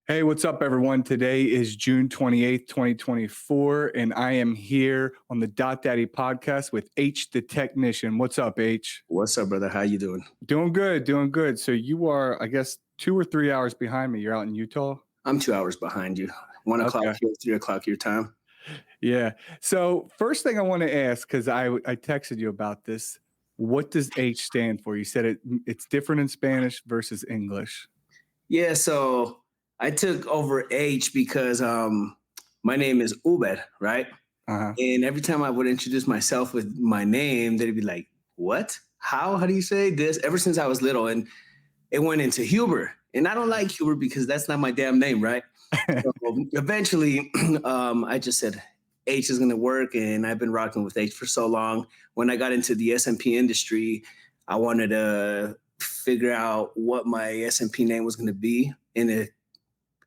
Hey, what's up, everyone? Today is June 28th, 2024, and I am here on the Dattie podcast with H the technician. What's up, H? What's up, brother? How you doing? Doing good, doing good. So you are, I guess, 2 or 3 hours behind me. You're out in Utah? I'm 2 hours behind you. 1 o'clock Okay. here, 3 o'clock your time. Yeah. So first thing I want to ask, because I texted you about this, what does H stand for? You said it's different in Spanish versus English. Yeah, so I took over H because my name is Ubed, right? Uh-huh. And every time I would introduce myself with my name, they'd be like, "What? How? How do you say this?" Ever since I was little, and it went into Huber, and I don't like Huber because that's not my damn name, right? So eventually, I just said H is going to work, and I've been rocking with H for so long. When I got into the SMP industry, I wanted to figure out what my SMP name was going to be, and the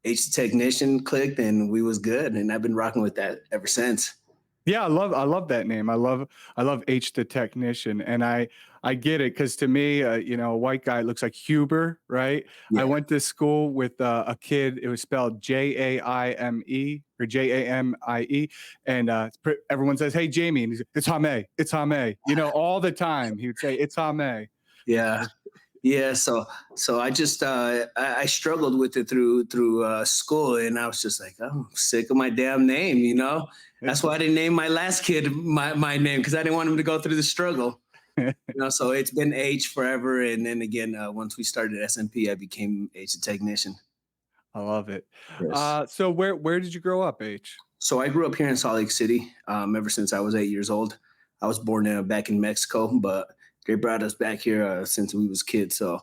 H technician clicked, and we was good, and I've been rocking with that ever since. Yeah, I love that name. I love H the technician, and I get it because to me, a white guy looks like Huber, right? I Yeah, went to school with a kid. It was spelled Jaime or Jamie, and everyone says, "Hey, Jamie," and he's like, "It's Hame, it's Hame." All the time he would say, "It's Hame." yeah. Yeah, so I just I struggled with it through school, and I was just like, oh, I'm sick of my damn name. That's why I didn't name my last kid my name because I didn't want him to go through the struggle. So it's been H forever, and then again, once we started SMP, I became H the technician. I love it. Yes. So where did you grow up, H? So I grew up here in Salt Lake City. Ever since I was 8 years old, I was born back in Mexico, but they brought us back here since we was kids. So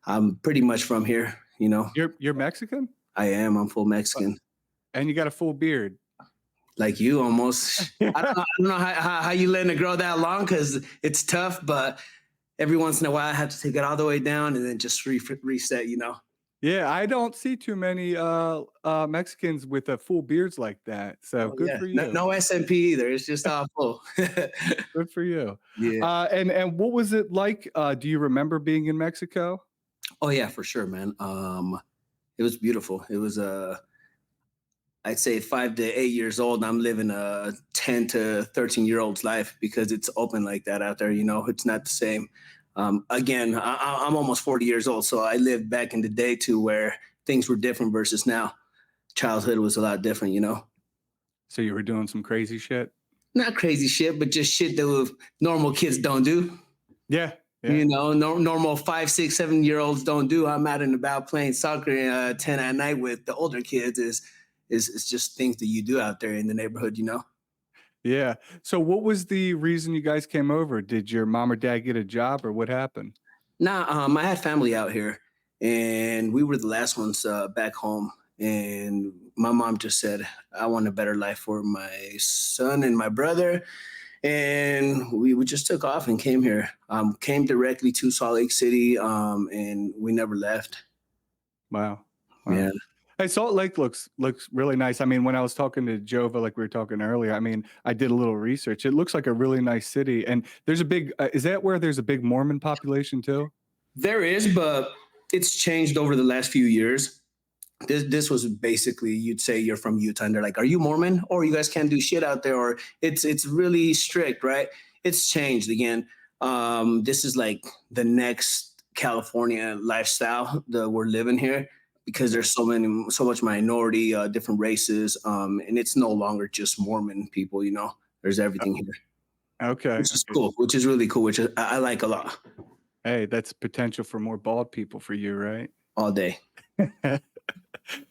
I'm pretty much from here. You're Mexican, I am. I'm full Mexican, and you got a full beard. like you almost. I don't know how you letting it grow that long because it's tough, but every once in a while I have to take it all the way down and then just reset. Yeah, I don't see too many Mexicans with full beards like that. So Oh good yeah, for no, you. no SMP either. It's just all full. Good for you. Yeah. And what was it like? Do you remember being in Mexico? Oh yeah, for sure, man. It was beautiful. It was I'd say 5 to 8 years old. I'm living a 10 to 13 year old's life because it's open like that out there. It's not the same. Again, I'm almost 40 years old, so I lived back in the day too, where things were different versus now. Childhood was a lot different. So you were doing some crazy shit? Not crazy shit, but just shit that normal kids don't do. Yeah, yeah. No, normal 5, 6, 7 year olds don't do. I'm out and about playing soccer 10 at night with the older kids. Is just things that you do out there in the neighborhood. Yeah. So what was the reason you guys came over? Did your mom or dad get a job or what happened? Nah, I had family out here, and we were the last ones back home. And my mom just said, "I want a better life for my son and my brother." And we just took off and came here. Came directly to Salt Lake City, and we never left. Wow. Wow. Yeah. Hey, Salt Lake looks really nice. I mean, when I was talking to Jova, like we were talking earlier, I mean, I did a little research. It looks like a really nice city, and there's a big. Is that where there's a big Mormon population too? There is, but it's changed over the last few years. This was basically, you'd say you're from Utah, and they're like, "Are you Mormon? Or you guys can't do shit out there?" Or it's really strict, right? It's changed again. This is like the next California lifestyle that we're living here because there's so much minority, different races, and it's no longer just Mormon people. There's Uh, everything here, Okay. which is Okay. cool, which is really cool, which I like a lot Hey, that's potential for more bald people for you, right? all day.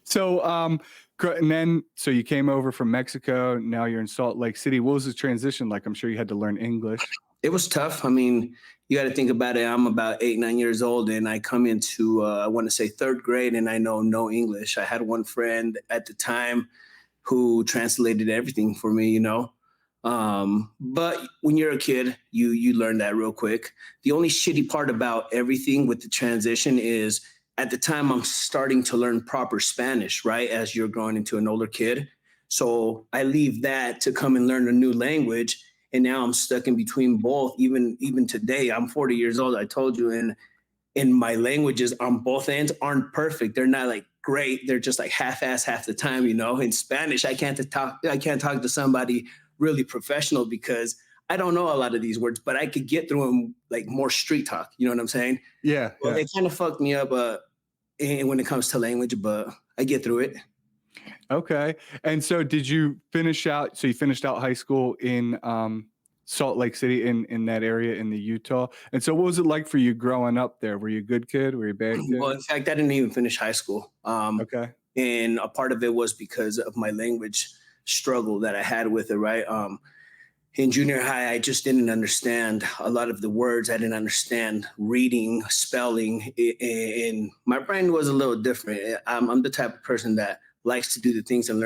So, and then so you came over from Mexico. Now you're in Salt Lake City. What was the transition like? I'm sure you had to learn English. It was tough. I mean, you got to think about it. I'm about 8, 9 years old, and I come into I want to say third grade, and I know no English. I had one friend at the time who translated everything for me. But when you're a kid, you learn that real quick. The only shitty part about everything with the transition is at the time I'm starting to learn proper Spanish, right? As you're growing into an older kid. So I leave that to come and learn a new language. And now I'm stuck in between both. Even today, I'm 40 years old. I told you, and my languages on both ends aren't perfect. They're not like great. They're just like half-ass half the time, you know. In Spanish, I can't talk to somebody really professional because I don't know a lot of these words, but I could get through them like more street talk. You know what I'm saying? Yeah, Well, yeah. they kind of fucked me up and when it comes to language, but I get through it. Okay. And so did you finish out so you finished out high school in Salt Lake City in that area in the Utah. And so what was it like for you growing up there? Were you a good kid? Were you a bad Well, kid? in fact, I didn't even finish high school. Okay. And a part of it was because of my language struggle that I had with it, right? In junior high, I just didn't understand a lot of the words. I didn't understand reading, spelling, and my brain was a little different. I'm the type of person that likes to do the things and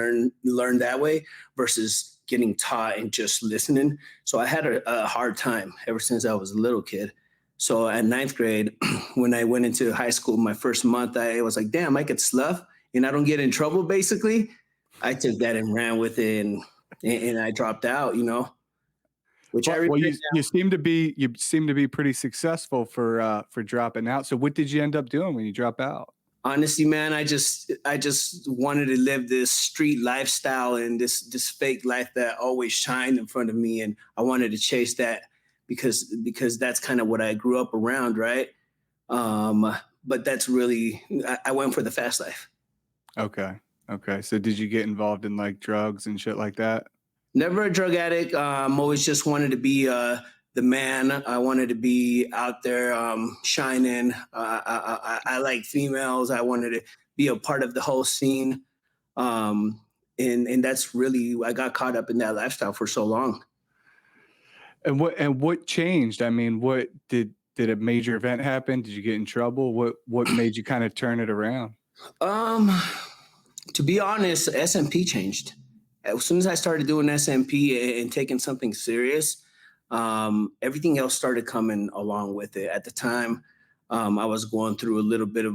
learn that way versus getting taught and just listening. So I had a hard time ever since I was a little kid. So at ninth grade, when I went into high school, my first month, I was like, damn, I could slough and I don't get in trouble, basically. I took that and ran with it and I dropped out, you know, which I Well, regret. you seem to be pretty successful for dropping out. So what did you end up doing when you drop out? Honestly, man, I just wanted to live this street lifestyle and this fake life that always shined in front of me, and I wanted to chase that because that's kind of what I grew up around, right? But that's really I went for the fast life. Okay. Okay. So did you get involved in like drugs and shit like that? Never a drug addict. Always just wanted to be the man. I wanted to be out there shining. I like females. I wanted to be a part of the whole scene. Um, and that's really, I got caught up in that lifestyle for so long. And what changed? I mean, what did a major event happen? Did you get in trouble? What made you kind of turn it around? Um, to be honest, SMP changed. As soon as I started doing SMP and taking something serious, everything else started coming along with it. At the time, I was going through a little bit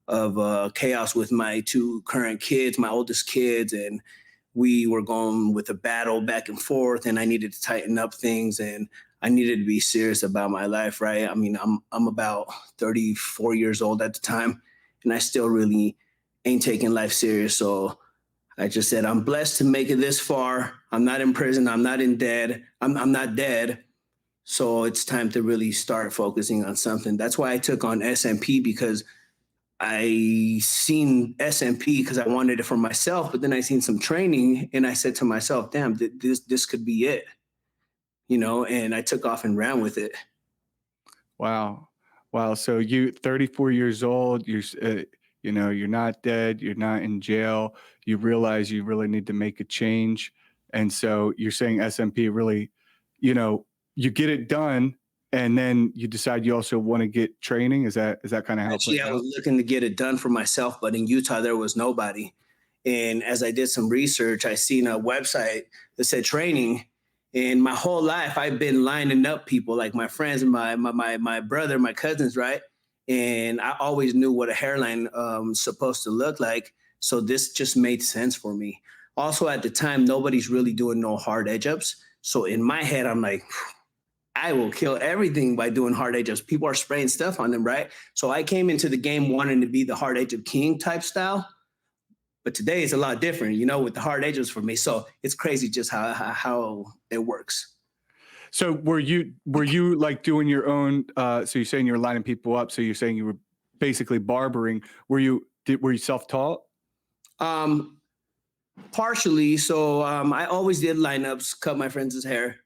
of chaos with my two current kids, my oldest kids, and we were going with a battle back and forth. And I needed to tighten up things, and I needed to be serious about my life. Right? I mean, I'm about 34 years old at the time, and I still really ain't taking life serious. So I just said, I'm blessed to make it this far. I'm not in prison. I'm not in dead. I'm not dead. So it's time to really start focusing on something. That's why I took on SMP, because I seen SMP because I wanted it for myself, but then I seen some training and I said to myself, damn, this could be it, you know, and I took off and ran with it. Wow. Wow. So you 34 years old, you know, you're not dead, you're not in jail. You realize you really need to make a change. And so you're saying SMP really, you know, you get it done and then you decide you also want to get training. Is that kind of how it Actually, played I was out? looking to get it done for myself, but in Utah, there was nobody. And as I did some research, I seen a website that said training. And my whole life, I've been lining up people like my friends, my brother, my cousins, right? And I always knew what a hairline supposed to look like. So this just made sense for me. Also, at the time, nobody's really doing no hard edge ups. So in my head, I'm like, I will kill everything by doing hard edge ups. People are spraying stuff on them, right? So I came into the game wanting to be the hard edge of king type style. But today it's a lot different, you know, with the hard edges for me. So it's crazy just how it works. So were you like doing your own so you're saying you're lining people up, so you're saying you were basically barbering. Were you self-taught? Um, Partially. So I always did lineups, cut my friends' hair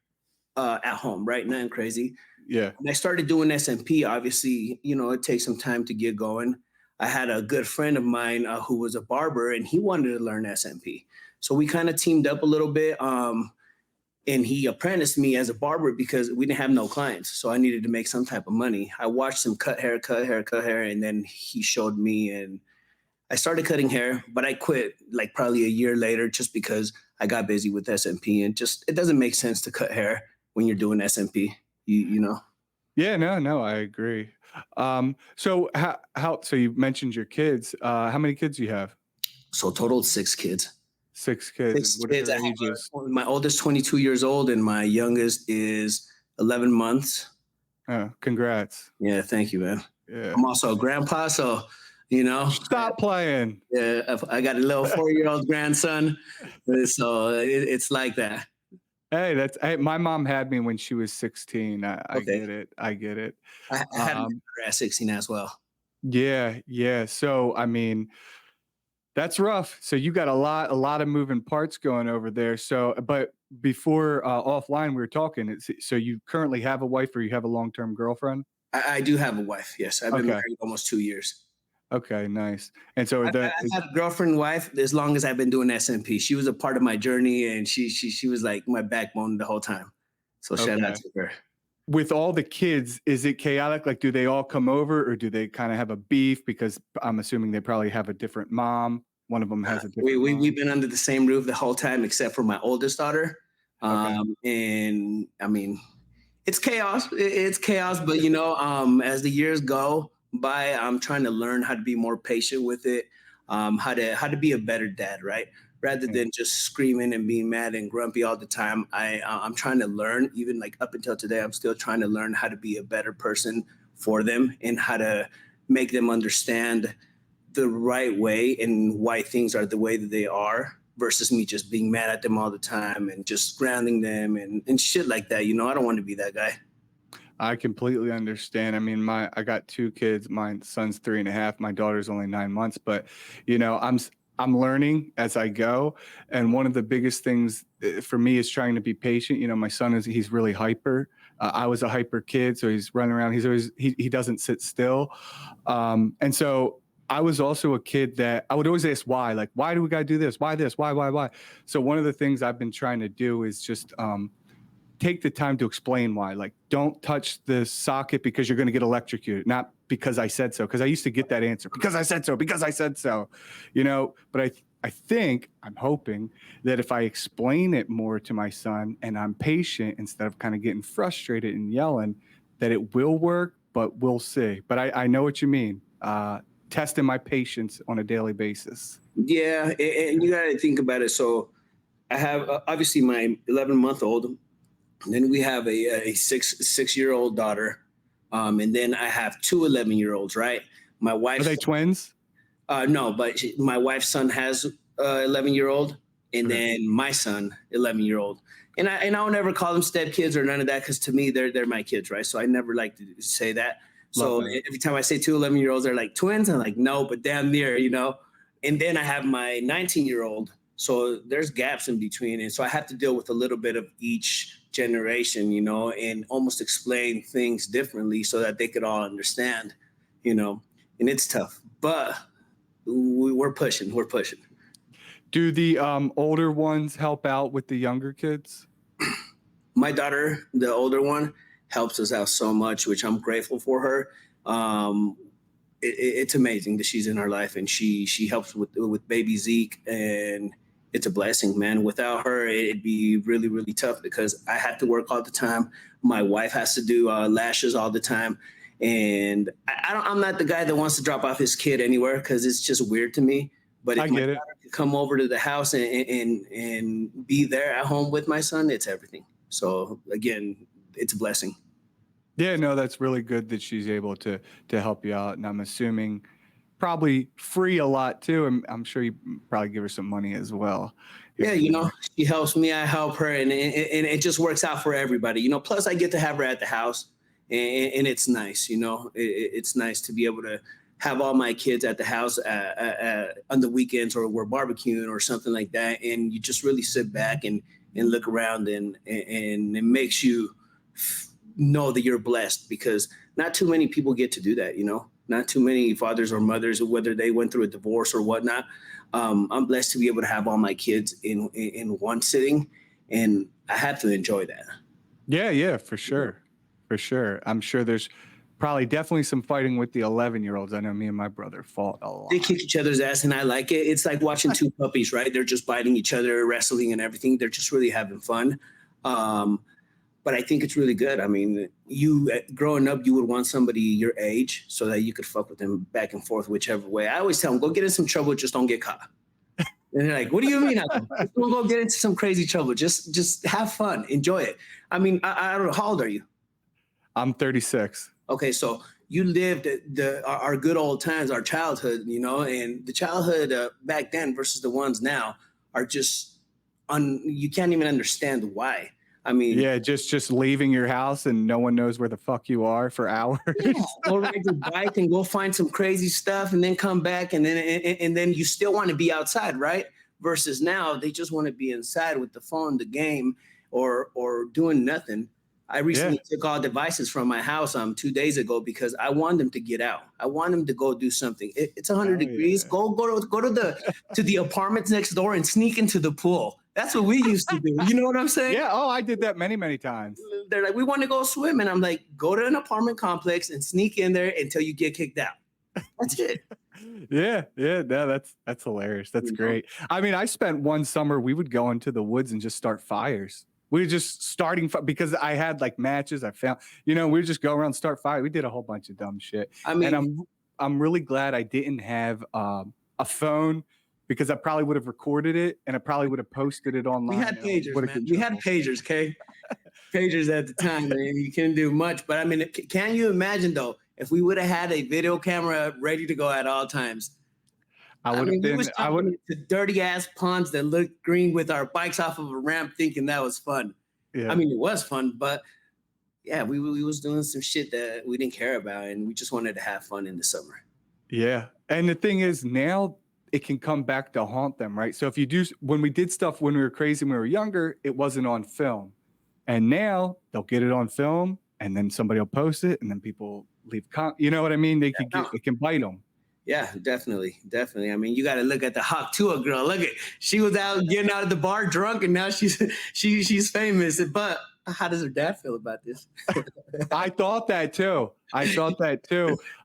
at home, right? Nothing crazy. Yeah. When I started doing SMP, obviously, you know, it takes some time to get going. I had a good friend of mine who was a barber and he wanted to learn SMP. So we kind of teamed up a little bit. And he apprenticed me as a barber because we didn't have no clients. So I needed to make some type of money. I watched him cut hair, and then he showed me and I started cutting hair, but I quit like probably a year later just because I got busy with SMP and just it doesn't make sense to cut hair when you're doing SMP. You know. Yeah, no, I agree. So so you mentioned your kids. How many kids do you have? So total 6 kids. 6 kids, and Six what are kids. I their have ages? my oldest 22 years old and my youngest is 11 months. Oh, congrats. Yeah, thank you, man. Yeah. I'm also a grandpa, so You know, Stop playing. I got a little 4-year-old grandson, so it's like that. Hey, my mom had me when she was 16. I Okay, get it. I get it. I had my Um, daughter at 16 as well. yeah, yeah. So I mean, that's rough. So you got a lot of moving parts going over there. So, but before offline, we were talking. So you currently have a wife, or you have a long-term girlfriend? I do have a wife. Yes, I've been Okay. married almost 2 years. Okay. Nice. And so I've had a girlfriend, wife, as long as I've been doing SMP. She was a part of my journey, and she was like my backbone the whole time. So shout out okay. to her. With all the kids, is it chaotic? Like, do they all come over, or do they kind of have a beef? Because I'm assuming they probably have a different mom. One of them has a different We've mom. been under the same roof the whole time, except for my oldest daughter. Okay. And I mean, it's chaos. It's chaos, but as the years go by, I'm trying to learn how to be more patient with it, how to be a better dad, right? Rather Yeah. than just screaming and being mad and grumpy all the time. I'm trying to learn, even like up until today, I'm still trying to learn how to be a better person for them and how to make them understand the right way and why things are the way that they are versus me just being mad at them all the time and just grounding them and shit like that. I don't want to be that guy. I completely understand. I mean, I got two kids. My son's 3.5. My daughter's only 9 months. But I'm learning as I go. And one of the biggest things for me is trying to be patient. My son he's really hyper. I was a hyper kid, so he's running around. He doesn't sit still. And so I was also a kid that I would always ask why. Like, why do we got to do this? Why this? Why? So one of the things I've been trying to do is just take the time to explain why. Like, don't touch the socket because you're going to get electrocuted, not because I said so. Because I used to get that answer, because I said so, because I said so, But I'm hoping that if I explain it more to my son and I'm patient instead of kind of getting frustrated and yelling, that it will work. But we'll see. But I know what you mean. Testing my patience on a daily basis. Yeah, and you got to think about it. So I have obviously my 11-month-old, and then we have a 6-year-old daughter, and then I have two 11-year-olds. Right, my Are wife. they twins? No, but my wife's son has 11-year-old, and Okay. then my son 11-year-old. And I'll never call them step kids or none of that because to me they're my kids, right? So I never like to say that. Love So that. every time I say two 11-year-olds, they're like twins. I'm like, no, but damn near. And then I have my 19-year-old. So there's gaps in between. And so I have to deal with a little bit of each generation, and almost explain things differently so that they could all understand, and it's tough. But we're pushing. We're pushing. Do the older ones help out with the younger kids? My daughter, the older one, helps us out so much, which I'm grateful for her. It's amazing that she's in our life and she helps with baby Zeke, and it's a blessing, man. Without her, it'd be really really tough because I have to work all the time. My wife has to do lashes all the time, and I'm not the guy that wants to drop off his kid anywhere because it's just weird to me. But if I my get it. daughter could come over to the house and be there at home with my son, it's everything. So again, it's a blessing. Yeah, no, that's really good that she's able to help you out, and I'm assuming probably free a lot too. I'm sure you probably give her some money as well. Yeah, If you she helps me, I help her, and it just works out for everybody. Plus I get to have her at the house, and it's nice. It's nice to be able to have all my kids at the house on the weekends, or we're barbecuing or something like that, and you just really sit back and look around, and it makes you know that you're blessed because not too many people get to do that. Not too many fathers or mothers, whether they went through a divorce or whatnot. I'm blessed to be able to have all my kids in one sitting, and I have to enjoy that. Yeah, for sure. For sure. I'm sure there's probably definitely some fighting with the 11-year-olds. I know me and my brother fought a They lot. kick each other's ass, and I like it. It's like watching two puppies, right? They're just biting each other, wrestling, and everything. They're just really having fun. Um, but I think it's really good. I mean, you growing up, you would want somebody your age so that you could fuck with them back and forth, whichever way. I always tell them, go get in some trouble, just don't get caught. And they're like, what do you mean? Just don't go get into some crazy trouble. Just have fun, enjoy it. I mean, I don't know. How old are you? I'm 36. Okay, so you lived our good old times, our childhood, you know, and the childhood back then versus the ones now are just you can't even understand why. I mean, Yeah, just leaving your house and no one knows where the fuck you are for hours. yeah, go ride your bike and go find some crazy stuff and then come back and then you still want to be outside, right? Versus now they just want to be inside with the phone, the game, or doing nothing. I Yeah. recently took all devices from my house 2 days ago because I want them to get out. I want them to go do something. It's 100 Oh, degrees. yeah. Go to the apartments next door and sneak into the pool. That's what we used to do. You know what I'm saying? Yeah. Oh, I did that many, many times. They're like, we want to go swim. And I'm like, go to an apartment complex and sneak in there until you get kicked out. That's it. Yeah, yeah, no, that's hilarious. That's You know? great. I mean, I spent one summer, we would go into the woods and just start fires. We were just starting because I had like matches I found, we would just go around and start fire. We did a whole bunch of dumb shit. I And mean, I'm really glad I didn't have a phone because I probably would have recorded it and I probably would have posted it online. we had pagers, Would've man. been We had trouble. pagers, okay? Pagers at the time, man. You couldn't do much. But I mean, can you imagine though, if we would have had a video camera ready to go at all times? I would have We been, was I would, jumping into dirty ass ponds that looked green with our bikes off of a ramp, thinking that was fun. yeah. I mean, it was fun, but yeah, we was doing some shit that we didn't care about, and we just wanted to have fun in the summer. Yeah. And the thing is, now it can come back to haunt them, right? So if you do, when we did stuff when we were crazy, when we were younger, it wasn't on film. And now they'll get it on film and then somebody will post it and then people leave, you know what I mean? They could it can bite them. Yeah, definitely, definitely. I mean, you got to look at the Hawk Tua girl. Look at, she was out getting out of the bar drunk, and now she's famous. But how does her dad feel about this? I thought that too.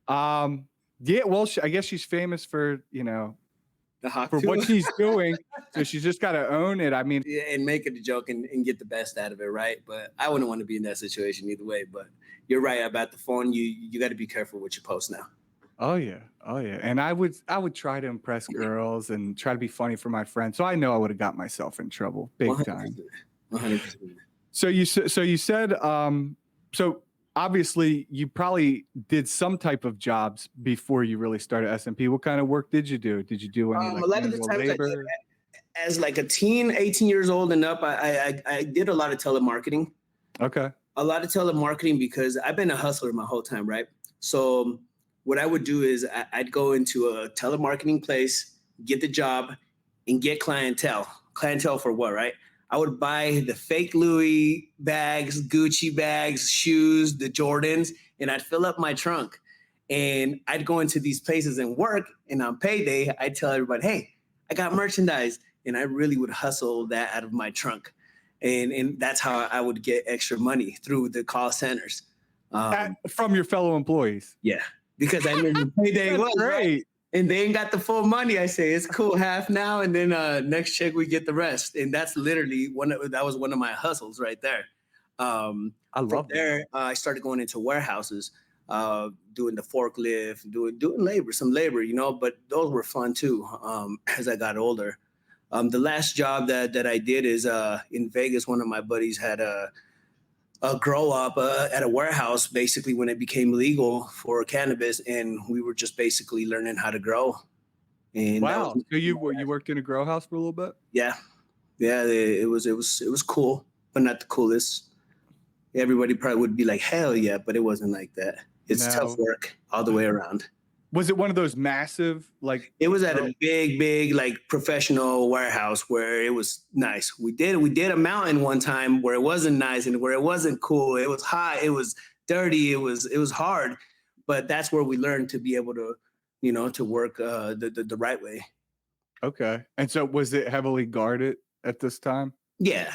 Yeah, well, I guess she's famous for The Hawk for Tua? what she's doing, so she's just got to own it. I mean, Yeah, and make it a joke and get the best out of it, right? But I wouldn't want to be in that situation either way. But you're right about the phone. You got to be careful what you post now. oh yeah, and I would try to impress girls and try to be funny for my friends. So I know I would have got myself in trouble big 100%, time. 100%. So you said so obviously you probably did some type of jobs before you really started SMP. What kind of work did you do? Did you do any A lot of the manual times labor? as like a teen, 18 years old and up, I did a lot of telemarketing. Okay. A lot of telemarketing because I've been a hustler my whole time, right? So what I would do is I'd go into a telemarketing place, get the job, and get clientele. Clientele for what, right? I would buy the fake Louis bags, Gucci bags, shoes, the Jordans, and I'd fill up my trunk. And I'd go into these places and work, and on payday, I'd tell everybody, hey, I got merchandise. And I really would hustle that out of my trunk. And that's how I would get extra money through the call centers. From your fellow employees. Yeah, because I knew the payday That's was great. right. And they ain't got the full money. I say it's cool, half now, and then next check we get the rest. And that's literally that was one of my hustles right there. I love there. I started going into warehouses, doing the forklift, doing labor, some labor, But those were fun too. As I got older. The last job that I did is in Vegas. One of my buddies had a grow up at a warehouse, basically when it became legal for cannabis, and we were just basically learning how to grow. And wow. So you worked in a grow house for a little bit? Yeah. It was cool, but not the coolest. Everybody probably would be like, hell yeah, but it wasn't like that. It's tough work all the way around. Was it one of those massive, like? It was at a big, like professional warehouse where it was nice. We did a mountain one time where it wasn't nice and where it wasn't cool. It was hot. It was dirty. It was hard, but that's where we learned to be able to, to work the right way. Okay. And so was it heavily guarded at this time? Yeah,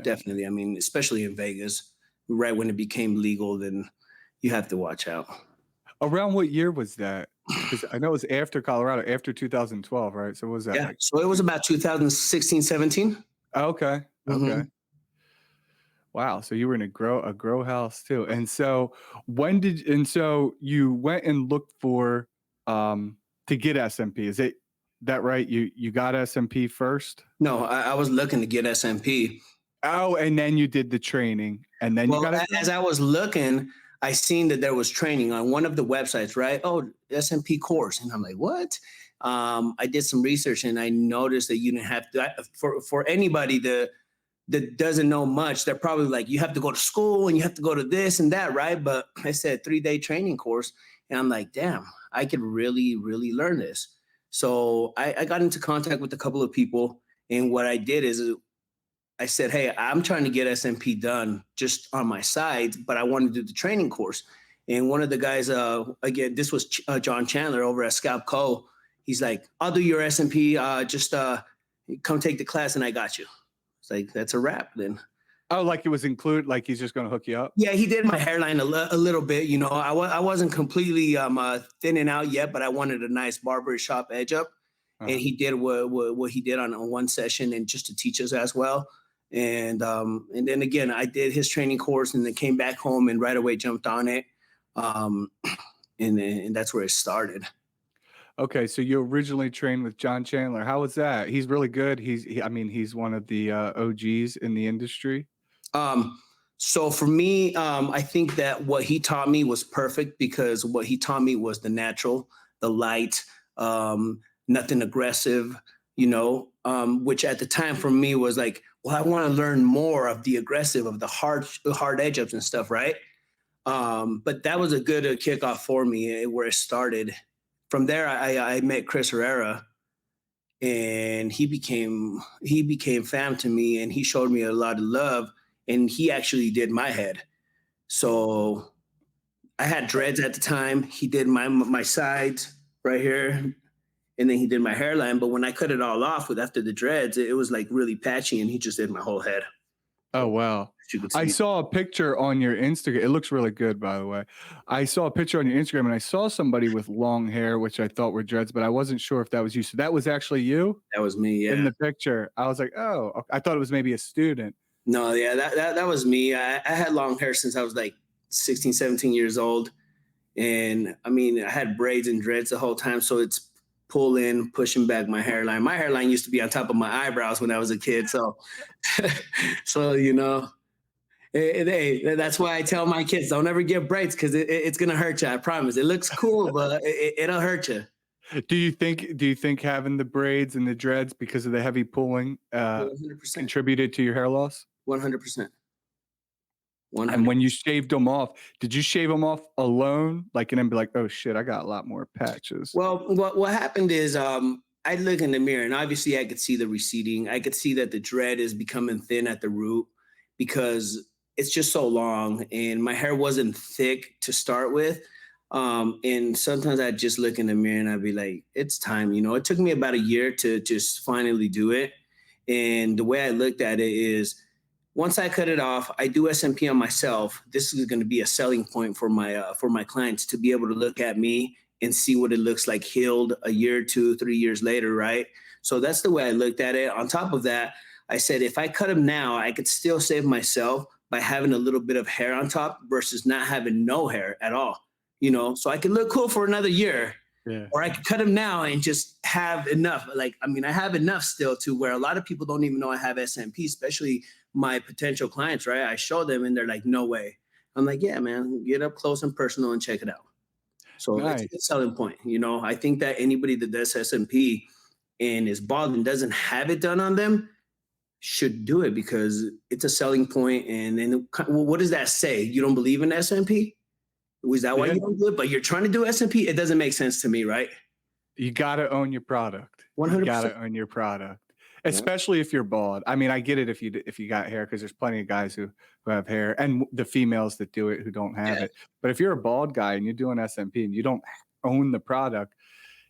definitely. I mean, especially in Vegas, right when it became legal, then you have to watch out. Around what year was that? Because I know it was after Colorado, after 2012, right? So what was that? Yeah, so it was about 2016, 17. Okay. Mm-hmm. Wow. So you were in a grow house too. And so so you went and looked for to get SMP. Is that right? You got SMP first? No, I was looking to get SMP. Oh, and then you did the training, and then you got it. As I was looking, I seen that there was training on one of the websites, right? Oh, SMP course. And I'm like, what? I did some research and I noticed that you didn't have to, for anybody that doesn't know much, they're probably like, you have to go to school and you have to go to this and that, right? But I said 3-day training course. And I'm like, damn, I could really, really learn this. So I got into contact with a couple of people. And what I did is I said, hey, I'm trying to get SMP done just on my side, but I want to do the training course. And one of the guys, again, this was John Chandler over at Scalp Co. He's like, I'll do your SMP. Just come take the class and I got you. It's like, that's a wrap then. Oh, like it was included, like he's just going to hook you up? Yeah, he did my hairline a little bit. You know, I wasn't completely thinning out yet, but I wanted a nice barbershop edge up. And he did what he did on one session and just to teach us as well. And then again, I did his training course and then came back home and right away jumped on it. And that's where it started. Okay, so you originally trained with John Chandler. How was that? He's really good. I mean, he's one of the OGs in the industry. So for me, I think that what he taught me was perfect because what he taught me was the natural, the light, nothing aggressive, you know, which at the time for me was like, well, I want to learn more of the aggressive, of the hard edge ups and stuff, right? But that was a good kickoff for me where it started. From there, I met Chris Herrera, and he became fam to me, and he showed me a lot of love, and he actually did my head. So I had dreads at the time. He did my sides right here, and then he did my hairline. But when I cut it all off after the dreads, it was like really patchy, and he just did my whole head. Oh, wow. I saw a picture on your Instagram. It looks really good, by the way. I saw a picture on your Instagram and I saw somebody with long hair, which I thought were dreads, but I wasn't sure if that was you. So that was actually you? That was me, yeah. In the picture. I was like, oh, I thought it was maybe a student. No, yeah, that was me. I had long hair since I was like 16, 17 years old. And I mean, I had braids and dreads the whole time. So it's pull in, pushing back my hairline. My hairline used to be on top of my eyebrows when I was a kid. So, so you know, hey, that's why I tell my kids, don't ever get braids because it's going to hurt you. I promise. It looks cool, but it'll hurt you. Do you think having the braids and the dreads because of the heavy pulling 100%. Contributed to your hair loss? 100%. And when you shaved them off, did you shave them off alone? Like, and then be like, oh shit, I got a lot more patches. Well, what happened is I look in the mirror and obviously I could see the receding. I could see that the dread is becoming thin at the root because it's just so long and my hair wasn't thick to start with. And sometimes I'd just look in the mirror and I'd be like, it's time. You know, it took me about a year to just finally do it. And the way I looked at it is, once I cut it off, I do SMP on myself. This is going to be a selling point for my clients to be able to look at me and see what it looks like healed a year, 2, 3 years later, right? So that's the way I looked at it. On top of that, I said, if I cut them now, I could still save myself by having a little bit of hair on top versus not having no hair at all, you know? So I could look cool for another year. Yeah. Or I could cut them now and just have enough. Like, I mean, I have enough still to where a lot of people don't even know I have SMP, especially my potential clients, right? I show them and they're like, no way. I'm like, yeah, man, get up close and personal and check it out. So nice. It's a selling point. You know, I think that anybody that does SMP and is bald and doesn't have it done on them should do it because it's a selling point. And then what does that say? You don't believe in SMP? Was that why you don't do it? But you're trying to do SMP? It doesn't make sense to me, right? You got to own your product. 100%. You got to own your product, especially if you're bald. I mean, I get it if you got hair because there's plenty of guys who have hair and the females that do it who don't have it. But if you're a bald guy and you're doing SMP and you don't own the product,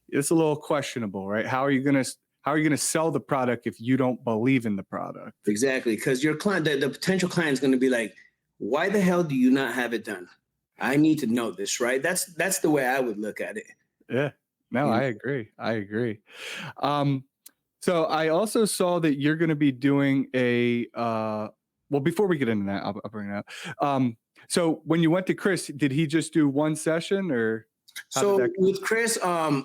it's a little questionable, right? How are you going to sell the product if you don't believe in the product? Exactly, because your client, the potential client is going to be like, why the hell do you not have it done? I need to know this, right? That's the way I would look at it. Yeah. No, I agree. So I also saw that you're going to be doing well, before we get into that, I'll bring it up. So when you went to Chris, did he just do one session or? So with Chris, I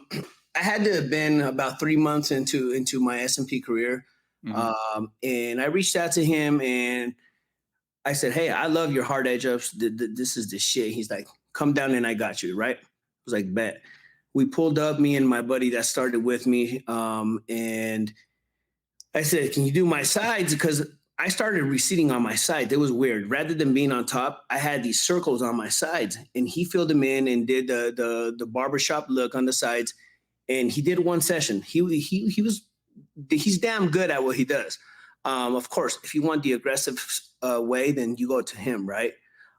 had to have been about 3 months into my SMP career. Mm-hmm. And I reached out to him and I said, hey, I love your hard edge ups. This is the shit. He's like, come down and I got you, right? I was like, bet. We pulled up, me and my buddy that started with me. And I said, can you do my sides? Because I started receding on my side. It was weird. Rather than being on top, I had these circles on my sides. And he filled them in and did the barbershop look on the sides. And he did one session. He's damn good at what he does. Of course, if you want the aggressive way, then you go to him, right?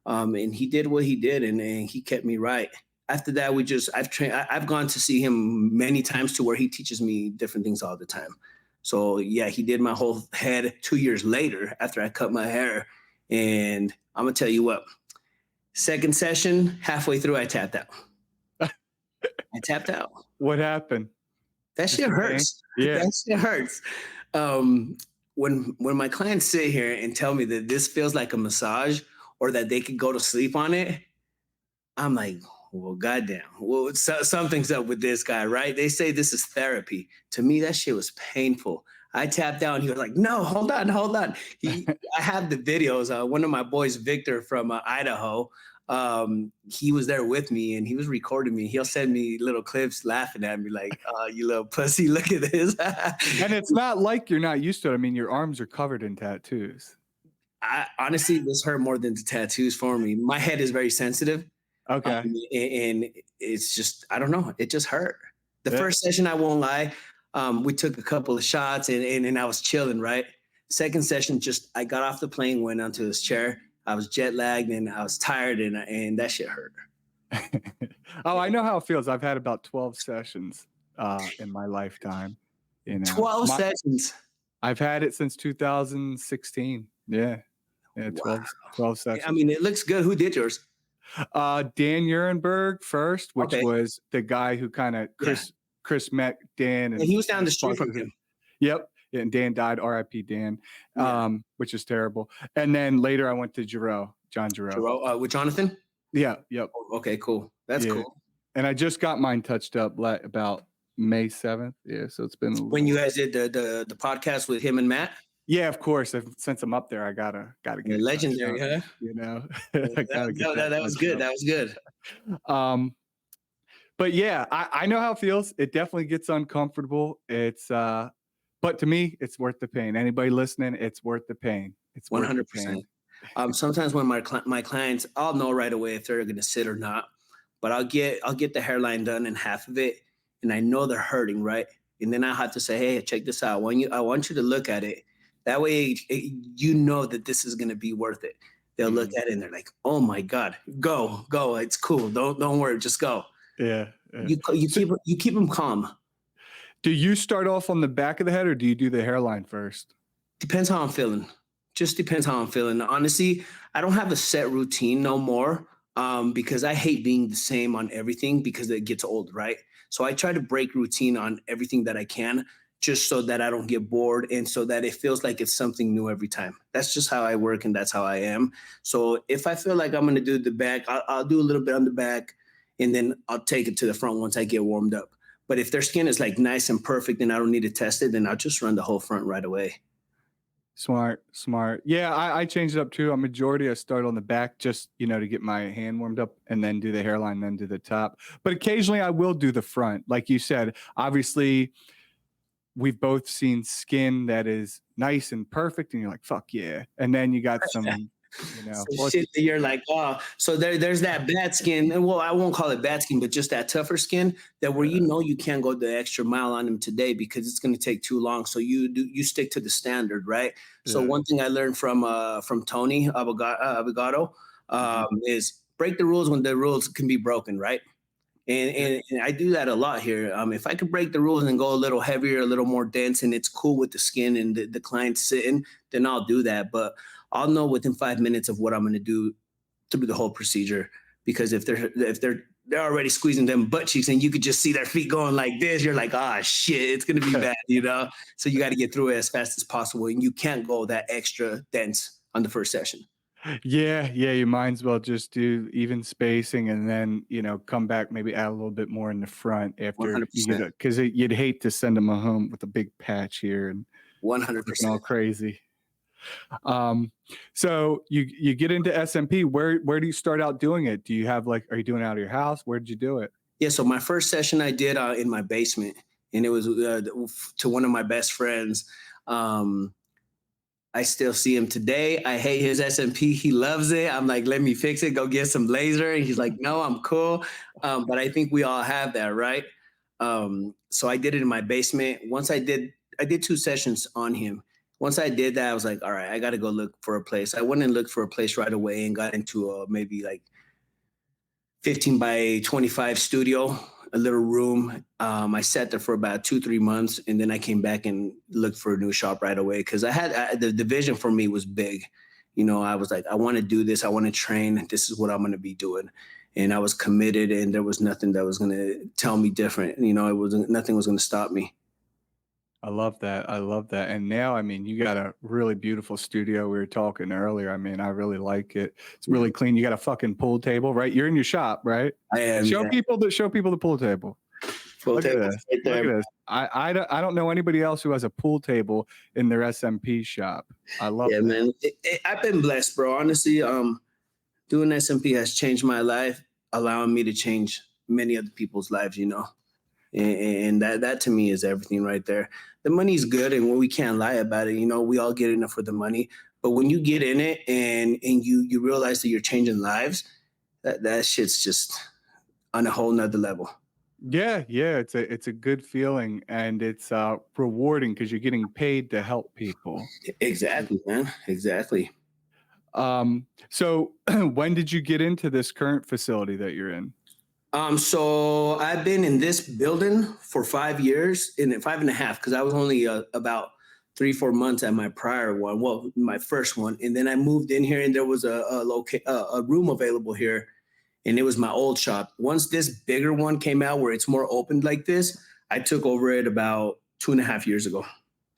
And he did what he did, and he kept me right. After that, I've gone to see him many times to where he teaches me different things all the time. So yeah, he did my whole head 2 years later after I cut my hair. And I'm gonna tell you what, second session, halfway through, I tapped out. I tapped out. What happened? That shit hurts. Yeah. That shit hurts. When my clients sit here and tell me that this feels like a massage or that they could go to sleep on it, I'm like, well, goddamn. Well, something's up with this guy, right? They say this is therapy. To me, that shit was painful. I tapped out and he was like, no, hold on. I have the videos. One of my boys, Victor from Idaho, he was there with me and he was recording me. He'll send me little clips laughing at me like, oh, you little pussy, look at this. And it's not like you're not used to it. I mean, your arms are covered in tattoos. Honestly, this hurt more than the tattoos for me. My head is very sensitive. Okay. And it's just, I don't know. It just hurt. The first session, I won't lie. We took a couple of shots and I was chilling, right? Second session, I got off the plane, went onto his chair. I was jet lagged and I was tired and that shit hurt. Oh, I know how it feels. I've had about 12 sessions in my lifetime. 12 sessions. I've had it since 2016. Yeah. 12 sessions. I mean, it looks good. Who did yours? Dan Urenberg first, which was the guy who kind of Chris met Dan. And he was down the street from him. Yep. And Dan died, R.I.P. Dan, which is terrible. And then later I went to John Giroux. With Jonathan? Yeah. Yep. Okay, cool. That's cool. And I just got mine touched up about May 7th. Yeah. So it's been when you guys did the podcast with him and Matt? Yeah, of course. Since I'm up there, I gotta get legendary, huh? You know, that was good. That was good. But yeah, I know how it feels. It definitely gets uncomfortable. It's but to me, it's worth the pain. Anybody listening, it's worth the pain. It's 100%. Sometimes when my clients, I'll know right away if they're going to sit or not. But I'll get the hairline done in half of it, and I know they're hurting, right? And then I have to say, hey, check this out. I want you to look at it. That way, you know that this is going to be worth it. They'll look at it and they're like, "Oh my God, go! It's cool. Don't worry, just go." Yeah. You keep them calm. Do you start off on the back of the head or do you do the hairline first? Depends how I'm feeling. Just depends how I'm feeling. Honestly, I don't have a set routine no more because I hate being the same on everything because it gets old, right? So I try to break routine on everything that I can, just so that I don't get bored and so that it feels like it's something new every time. That's just how I work and that's how I am. So if I feel like I'm going to do the back, I'll do a little bit on the back and then I'll take it to the front once I get warmed up. But if their skin is like nice and perfect and I don't need to test it, then I'll just run the whole front right away. Smart. Yeah, I changed it up too. A majority I start on the back just, to get my hand warmed up and then do the hairline, then do the top. But occasionally I will do the front. Like you said, obviously we've both seen skin that is nice and perfect and you're like, fuck yeah. And then you got some, some shit that you're like, oh, so there's that bad skin. And well, I won't call it bad skin, but just that tougher skin that where you can't go the extra mile on them today because it's going to take too long. So you stick to the standard, right? Yeah. So one thing I learned from Tony Abogado is break the rules when the rules can be broken, right? And I do that a lot here. If I could break the rules and go a little heavier, a little more dense, and it's cool with the skin and the client sitting, then I'll do that. But I'll know within 5 minutes of what I'm going to do through the whole procedure. Because if they're already squeezing them butt cheeks and you could just see their feet going like this, you're like, ah, shit, it's going to be bad, So you got to get through it as fast as possible, and you can't go that extra dense on the first session. Yeah, you might as well just do even spacing and then, come back, maybe add a little bit more in the front after 100%. You get it. Because you'd hate to send them home with a big patch here and 100% all crazy. Um, so you get into SMP. Where do you start out doing it? Do you have like, are you doing it out of your house? Where did you do it? Yeah, so my first session I did in my basement, and it was to one of my best friends. Um, I still see him today. I hate his SMP. He loves it. I'm like, let me fix it. Go get some laser. And he's like, no, I'm cool. But I think we all have that, right? So I did it in my basement. I did 2 sessions on him. Once I did that, I was like, all right, I got to go look for a place. I went and looked for a place right away and got into maybe like 15 by 25 studio, a little room. I sat there for about 2, 3 months, and then I came back and looked for a new shop right away because the vision for me was big. You know, I was like, I want to do this. I want to train. This is what I'm going to be doing. And I was committed, and there was nothing that was going to tell me different. You know, nothing was going to stop me. I love that. I love that. And now, I mean, you got a really beautiful studio. We were talking earlier. I mean, I really like it. It's really clean. You got a fucking pool table, right? You're in your shop, right? I am. Show Yeah. people the pool table. Pool Look at table this. right there. Look at this. I don't know anybody else who has a pool table in their SMP shop. I love Yeah, that. man. I've been blessed, bro. Honestly, doing SMP has changed my life, allowing me to change many other people's lives. You know, and that to me is everything right there. The money's good, and we can't lie about it. You know, we all get in it for the money, but when you get in it and you realize that you're changing lives, that shit's just on a whole nother level. Yeah, yeah, it's a good feeling, and it's rewarding because you're getting paid to help people. Exactly, man. Exactly. So when did you get into this current facility that you're in? So I've been in this building for 5 years, in 5.5, because I was only about 3, 4 months at my prior one. Well, my first one, and then I moved in here, and there was a room available here, and it was my old shop. Once this bigger one came out, where it's more open like this, I took over it about 2.5 years ago.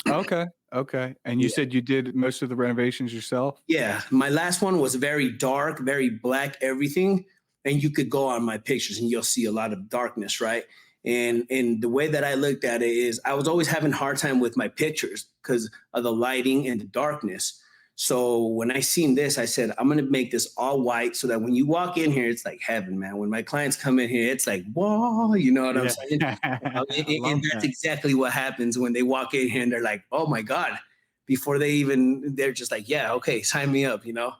Okay, okay. And you Yeah. said you did most of the renovations yourself? Yeah, my last one was very dark, very black, everything. And you could go on my pictures and you'll see a lot of darkness, right? And the way that I looked at it is I was always having a hard time with my pictures because of the lighting and the darkness. So when I seen this, I said, I'm gonna make this all white so that when you walk in here, it's like heaven, man. When my clients come in here, it's like, whoa, you know what I'm saying? Yeah. I love And that's that. exactly what happens when they walk in here and they're like, oh my God, before they're just like, yeah, okay, sign me up, you know?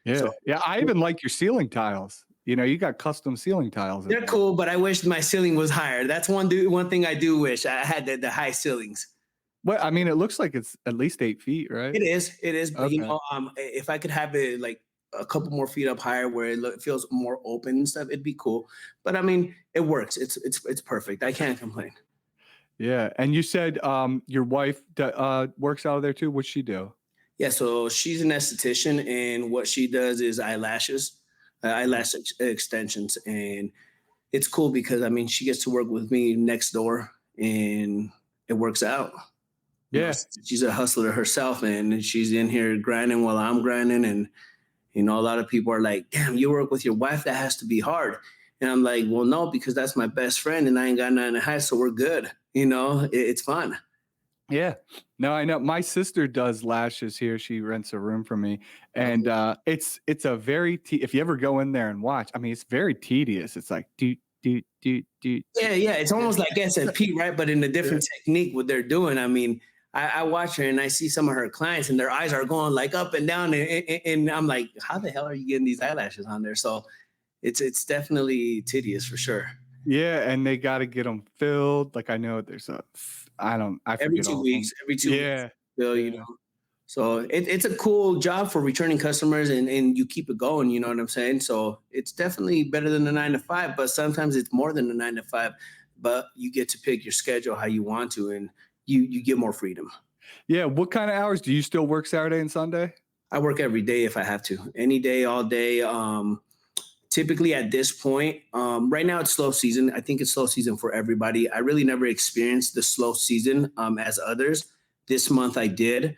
So Yeah, yeah, I even like your ceiling tiles. You know, you got custom ceiling tiles in they're there. cool, but I wish my ceiling was higher. That's one thing I do wish I had the high ceilings. Well, I mean, it looks like it's at least 8 feet, right? It is, but you Okay. know, if I could have it like a couple more feet up higher where feels more open and stuff, it'd be cool. But I mean, it works. It's perfect. I can't complain. Yeah, and you said, your wife works out of there too? What's she do? Yeah, so she's an esthetician, and what she does is eyelashes, extensions, and it's cool because I mean she gets to work with me next door, and it works out. You know, Yeah. she's a hustler herself, and she's in here grinding while I'm grinding, and you know a lot of people are like, "Damn, you work with your wife? That has to be hard." And I'm like, "Well, no, because that's my best friend, and I ain't got nothing to hide, so we're good. You know, it's fun." Yeah. No, I know. My sister does lashes here. She rents a room from me, and, it's a very if you ever go in there and watch, I mean, it's very tedious. It's like, do do do do. Yeah, yeah. It's almost like SMP, right? But in a Yeah. different technique, what they're doing. I mean, I watch her and I see some of her clients and their eyes are going like up and down. And I'm like, how the hell are you getting these eyelashes on there? So it's definitely tedious for sure. Yeah, and they gotta get them filled. Like, I know there's I Every forget two all of them. weeks, every 2 weeks, Yeah. Bill, you Yeah. know. So it's a cool job for returning customers and you keep it going, you know what I'm saying? So it's definitely better than the 9 to 5, but sometimes it's more than the 9 to 5, but you get to pick your schedule how you want to and you get more freedom. Yeah, what kinda hours do you still work Saturday and Sunday? I work every day if I have to, any day, all day. Typically at this point, right now it's slow season. I think it's slow season for everybody. I really never experienced the slow season as others. This month I did.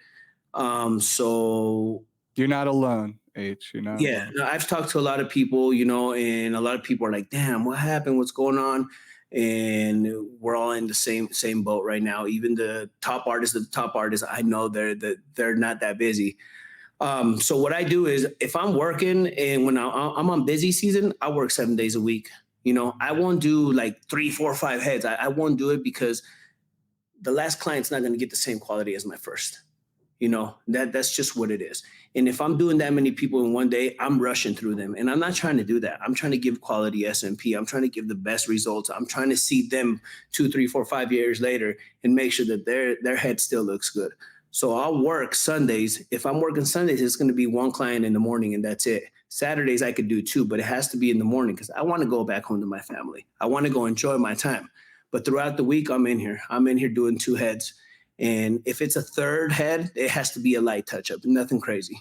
So You're not alone, H, you're not yeah, alone. no, I've talked to a lot of people, you know, and a lot of people are like, "Damn, what happened? What's going on?" And we're all in the same boat right now. Even the top artists, I know they're not that busy. So what I do is if I'm working and when I'm on busy season, I work 7 days a week. You know, I won't do like 3, 4, 5 heads. I won't do it because the last client's not going to get the same quality as my first. You know, that's just what it is. And if I'm doing that many people in one day, I'm rushing through them. And I'm not trying to do that. I'm trying to give quality SMP. I'm trying to give the best results. I'm trying to see them 2, 3, 4, 5 years later and make sure that their head still looks good. So I'll work Sundays. If I'm working Sundays, it's going to be one client in the morning and that's it. Saturdays I could do 2, but it has to be in the morning because I want to go back home to my family. I want to go enjoy my time. But throughout the week, I'm in here. I'm in here doing 2 heads. And if it's a 3rd head, it has to be a light touch up, nothing crazy.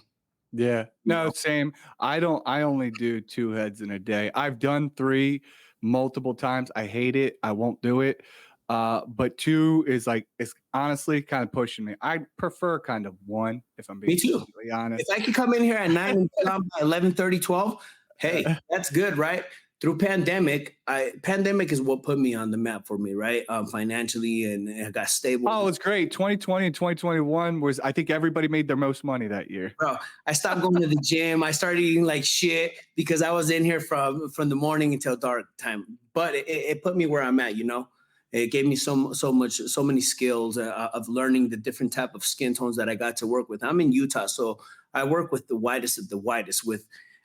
Yeah. No, same. I only do 2 heads in a day. I've done 3 multiple times. I hate it. I won't do it. But 2 is like, it's honestly kind of pushing me. I prefer kind of 1, if I'm being Me too. completely honest. If I could come in here at 9 and by 11:30, 12, hey, that's good, right? Through pandemic is what put me on the map for me, right? Financially, and I got stable. Oh, it's great. 2020 and 2021 was, I think everybody made their most money that year. Bro, I stopped going to the gym. I started eating like shit because I was in here from the morning until dark time. But it put me where I'm at, you know. It gave me so many skills of learning the different type of skin tones that I got to work with. I'm in Utah, so I work with the whitest of the whitest.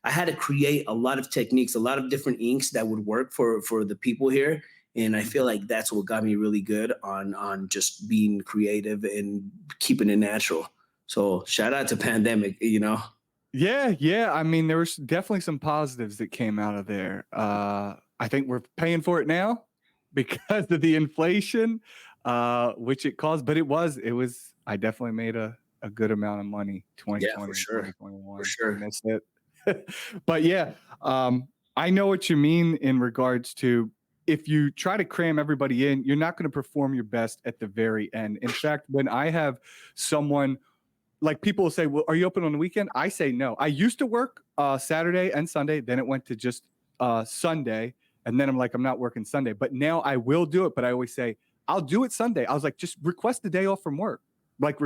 I had to create a lot of techniques, a lot of different inks that would work for the people here. And I feel like that's what got me really good on just being creative and keeping it natural. So shout out to pandemic, you know. Yeah. I mean, there was definitely some positives that came out of there. I think we're paying for it now because of the inflation, which it caused. But it was. I definitely made a good amount of money 2020 Yeah, for sure. 2021. For sure. And that's it. But yeah, I know what you mean in regards to if you try to cram everybody in, you're not going to perform your best at the very end. In fact, when I have someone, like, people will say, well, are you open on the weekend? I say no. I used to work Saturday and Sunday. Then it went to just Sunday. And then I'm like, I'm not working Sunday. But now I will do it. But I always say, I'll do it Sunday. I was like, just request the day off from work. Like,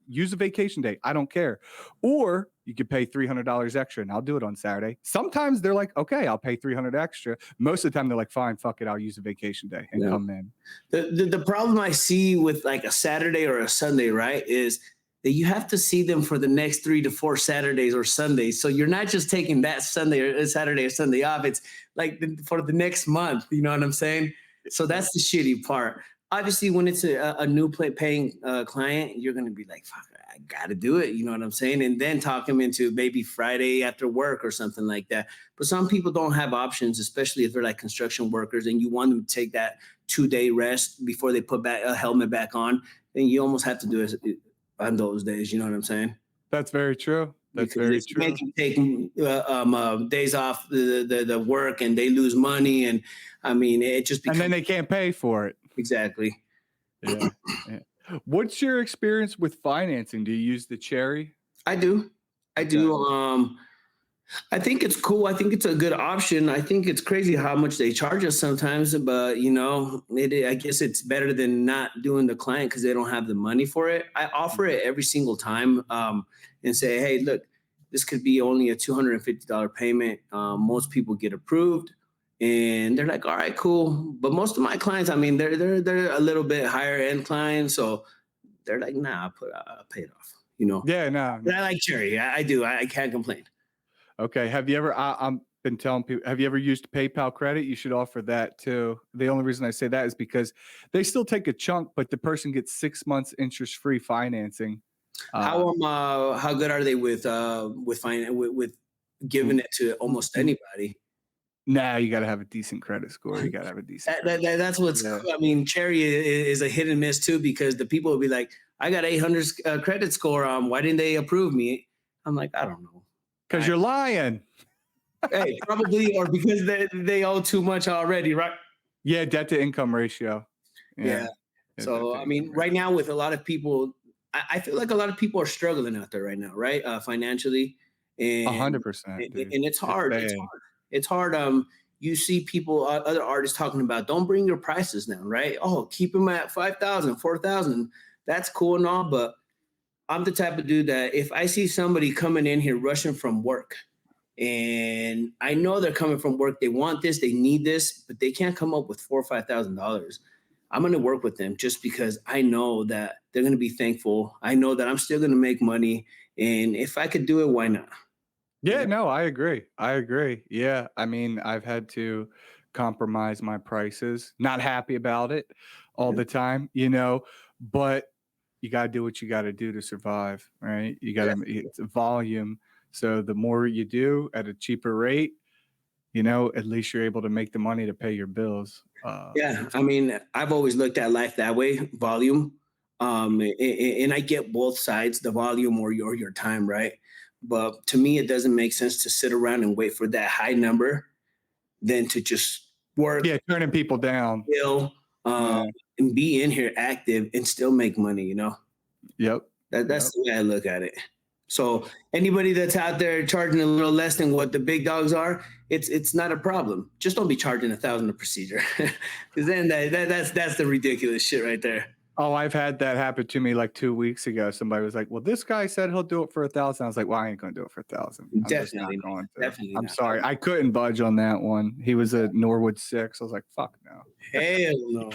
use a vacation day. I don't care. Or you could pay $300 extra and I'll do it on Saturday. Sometimes they're like, okay, I'll pay $300 extra. Most of the time they're like, fine, fuck it. I'll use a vacation day and come in. The problem I see with like a Saturday or a Sunday, right, is that you have to see them for the next 3 to 4 Saturdays or Sundays. So you're not just taking that Sunday or Saturday or Sunday off. It's like for the next month. You know what I'm saying? So that's the shitty part. Obviously, when it's a new paying client, you're going to be like, fuck, I got to do it. You know what I'm saying? And then talk them into maybe Friday after work or something like that. But some people don't have options, especially if they're like construction workers and you want them to take that 2-day rest before they put a helmet back on. Then you almost have to do it on those days. You know what I'm saying? That's very true. That's very true. Make them take days off the work and they lose money. And I mean, it just becomes. And then they can't pay for it. Exactly. Yeah. What's your experience with financing? Do you use the Cherry? I do. I think it's cool. I think it's a good option. I think it's crazy how much they charge us sometimes, but you know, I guess it's better than not doing the client because they don't have the money for it. I offer it every single time and say, hey, look, this could be only a $250 payment. Most people get approved. And they're like, all right, cool. But most of my clients, I mean, they're a little bit higher end clients. So they're like, nah, I'll pay it off, you know? Yeah, no. But I like Cherry. I do. I can't complain. Okay. Have you ever, I've been telling people, have you ever used PayPal credit? You should offer that too. The only reason I say that is because they still take a chunk, but the person gets 6 months interest-free financing. How good are they with giving it to almost anybody? Nah, you got to have a decent credit score. You got to have a decent. That's what's. Yeah. Cool. I mean, Cherry is a hit and miss too because the people will be like, "I got 800 credit score. Why didn't they approve me?" I'm like, I don't know. Because you're lying. Hey, probably, or because they owe too much already, right? Yeah, debt to income ratio. Yeah. So I mean, right now with a lot of people, I feel like a lot of people are struggling out there right now, right? Financially, and 100%. And it's hard. It's hard. You see people, other artists talking about, don't bring your prices down, right? Oh, keep them at 5,000, 4,000. That's cool and all, but I'm the type of dude that if I see somebody coming in here rushing from work, and I know they're coming from work, they want this, they need this, but they can't come up with $4,000 or $5,000. I'm going to work with them just because I know that they're going to be thankful. I know that I'm still going to make money, and if I could do it, why not? Yeah, no, I agree. I agree. Yeah. I mean, I've had to compromise my prices, not happy about it all Yeah. the time, but you got to do what you got to do to survive, right? You got Yeah. to, it's a volume. So the more you do at a cheaper rate, at least you're able to make the money to pay your bills. Yeah, I mean, I've always looked at life that way, volume. And I get both sides, the volume or your time, right? But to me, it doesn't make sense to sit around and wait for that high number than to just work, Yeah, turning people down. still, um, Yeah. and be in here active and still make money. Yep. That's Yep. the way I look at it. So anybody that's out there charging a little less than what the big dogs are, it's not a problem. Just don't be charging 1,000 a procedure, because then that's the ridiculous shit right there. Oh, I've had that happen to me like 2 weeks ago. Somebody was like, "Well, this guy said he'll do it for 1,000." I was like, "Well, I ain't gonna do it for 1,000. I'm just not Definitely not. going to." Definitely I'm not. sorry, I couldn't budge on that one. He was a Norwood 6. I was like, "Fuck no." Hell no.